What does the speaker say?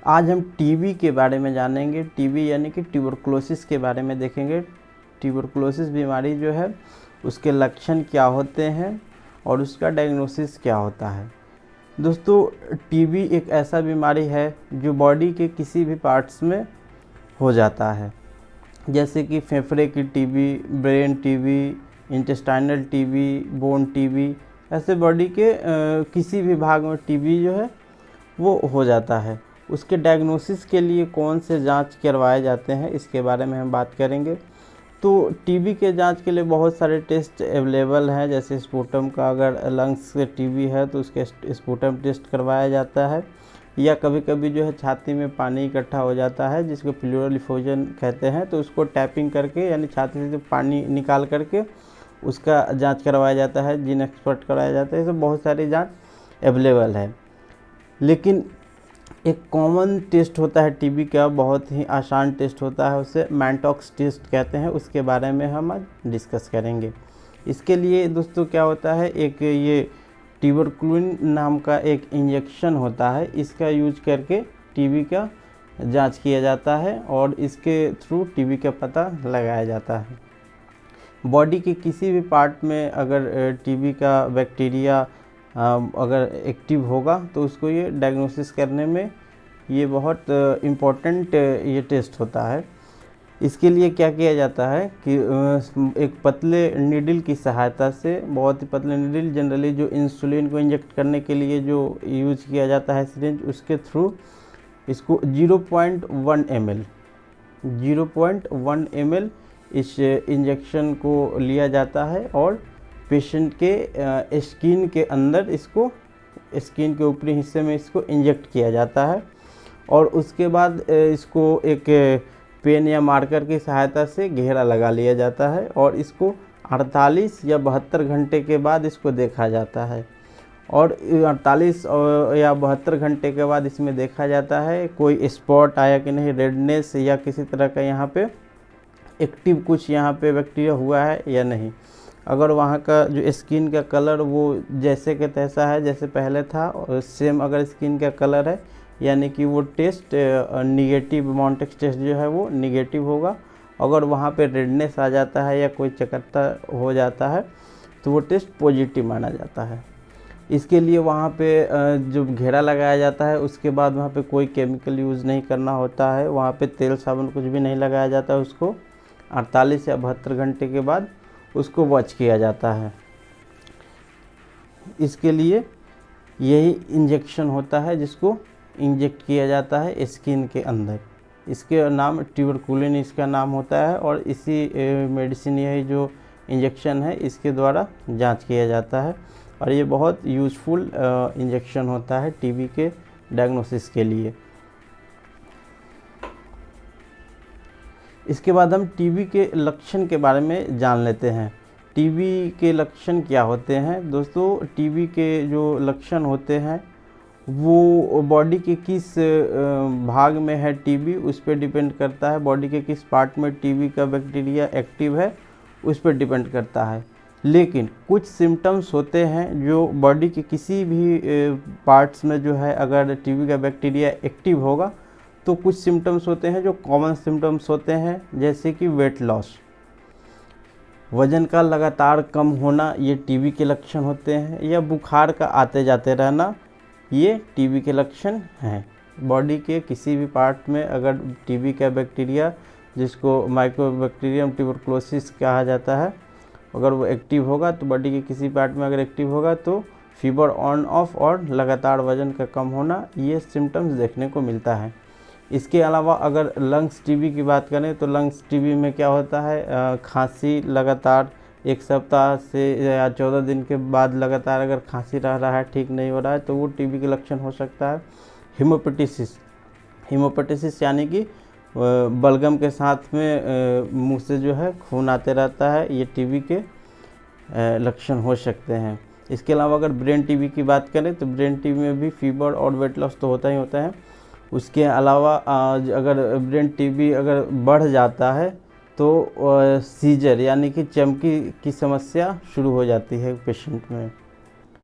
आज हम टीबी के बारे में जानेंगे। टीबी यानी कि ट्यूबरकुलोसिस के बारे में देखेंगे। ट्यूबरकुलोसिस बीमारी जो है उसके लक्षण क्या होते हैं और उसका डायग्नोसिस क्या होता है। दोस्तों, टीबी एक ऐसा बीमारी है जो बॉडी के किसी भी पार्ट्स में हो जाता है, जैसे कि फेफड़े की TB, brain TB, intestinal TB, bone TB, ऐसे बॉडी के किसी भी भाग में टीबी जो है वो हो जाता है। उसके डायग्नोसिस के लिए कौन से जांच करवाए जाते हैं इसके बारे में हम बात करेंगे। तो टीबी के जांच के लिए बहुत सारे टेस्ट अवेलेबल हैं, जैसे स्पूटम का, अगर लंग्स से टीबी है तो उसके स्पूटम टेस्ट करवाया जाता है, या कभी कभी जो है छाती में पानी इकट्ठा हो जाता है जिसको प्लूरल इफोजन कहते हैं, तो उसको टैपिंग करके यानी छाती से पानी निकाल करके उसका जांच करवाया जाता है, जीन एक्सपर्ट कराया जाता है। ये सब बहुत सारी जांच अवेलेबल है। लेकिन एक कॉमन टेस्ट होता है टीबी का, बहुत ही आसान टेस्ट होता है, उसे मैनटॉक्स टेस्ट कहते हैं। उसके बारे में हम आज डिस्कस करेंगे। इसके लिए दोस्तों क्या होता है, एक ये ट्यूबरकुलिन नाम का एक इंजेक्शन होता है, इसका यूज करके टीबी का जांच किया जाता है और इसके थ्रू टीबी का पता लगाया जाता है। बॉडी के किसी भी पार्ट में अगर टीबी का बैक्टीरिया अगर एक्टिव होगा तो उसको ये डायग्नोसिस करने में ये बहुत इम्पोर्टेंट ये टेस्ट होता है। इसके लिए क्या किया जाता है कि एक पतले नीडल की सहायता से, बहुत ही पतले नीडल जनरली जो इंसुलिन को इंजेक्ट करने के लिए जो यूज किया जाता है सिरिंज, उसके थ्रू इसको 0.1 ml इस इंजेक्शन को लिया जाता है और पेशेंट के स्किन के अंदर इसको, स्किन के ऊपरी हिस्से में इसको इंजेक्ट किया जाता है और उसके बाद इसको एक पेन या मार्कर की सहायता से घेरा लगा लिया जाता है और इसको 48 या 72 घंटे के बाद इसको देखा जाता है। और 48 या 72 घंटे के बाद इसमें देखा जाता है कोई स्पॉट आया कि नहीं, रेडनेस या किसी तरह का यहाँ पे एक्टिव कुछ यहाँ पे बैक्टीरिया हुआ है या नहीं। अगर वहाँ का जो स्किन का कलर वो जैसे के तैसा है जैसे पहले था और सेम अगर स्किन का कलर है, यानी कि वो टेस्ट निगेटिव, मॉन्टेक्स टेस्ट जो है वो निगेटिव होगा। अगर वहाँ पे रेडनेस आ जाता है या कोई चकत्ता हो जाता है तो वो टेस्ट पॉजिटिव माना जाता है। इसके लिए वहाँ पे जो घेरा लगाया जाता है उसके बाद वहाँ पे कोई केमिकल यूज़ नहीं करना होता है, वहाँ पे तेल साबुन कुछ भी नहीं लगाया जाता है। उसको 48 या 72 घंटे के बाद उसको वॉच किया जाता है। इसके लिए यही इंजेक्शन होता है जिसको इंजेक्ट किया जाता है स्किन के अंदर। इसके नाम ट्यूबरकुलिन इसका नाम होता है और इसी मेडिसिन, यही जो इंजेक्शन है इसके द्वारा जांच किया जाता है और ये बहुत यूज़फुल इंजेक्शन होता है टीबी के डायग्नोसिस के लिए। इसके बाद हम टीबी के लक्षण के बारे में जान लेते हैं। टीबी के लक्षण क्या होते हैं दोस्तों? टीबी के जो लक्षण होते हैं वो बॉडी के किस भाग में है टीबी उस पर डिपेंड करता है। बॉडी के किस पार्ट में टीबी का बैक्टीरिया एक्टिव है उस पर डिपेंड करता है। लेकिन कुछ सिम्टम्स होते हैं जो बॉडी के किसी भी पार्ट्स में जो है अगर टीबी का बैक्टीरिया एक्टिव होगा तो कुछ सिम्टम्स होते हैं जो कॉमन सिम्टम्स होते हैं, जैसे कि वेट लॉस, वज़न का लगातार कम होना, ये टीबी के लक्षण होते हैं, या बुखार का आते जाते रहना, ये टीबी के लक्षण हैं। बॉडी के किसी भी पार्ट में अगर टीबी का बैक्टीरिया, जिसको माइकोबैक्टीरियम ट्यूबरकुलोसिस कहा जाता है, अगर वो एक्टिव होगा तो बॉडी के किसी पार्ट में अगर एक्टिव होगा तो फीवर ऑन ऑफ और लगातार वज़न का कम होना, ये सिम्टम्स देखने को मिलता है। इसके अलावा अगर लंग्स टीबी की बात करें तो लंग्स टीबी में क्या होता है, खांसी लगातार 1 सप्ताह से या 14 दिन के बाद लगातार अगर खांसी रह रहा है, ठीक नहीं हो रहा है, तो वो टीबी के लक्षण हो सकता है। हीमोपेटिसिस यानी कि बलगम के साथ में मुंह से जो है खून आते रहता है, ये टीबी के लक्षण हो सकते हैं। इसके अलावा अगर ब्रेन टीबी की बात करें तो ब्रेन टीबी में भी फीवर और वेट लॉस तो होता ही होता है। उसके अलावा अगर ब्रेन टीबी अगर बढ़ जाता है तो सीजर यानी कि चमकी की समस्या शुरू हो जाती है पेशेंट में।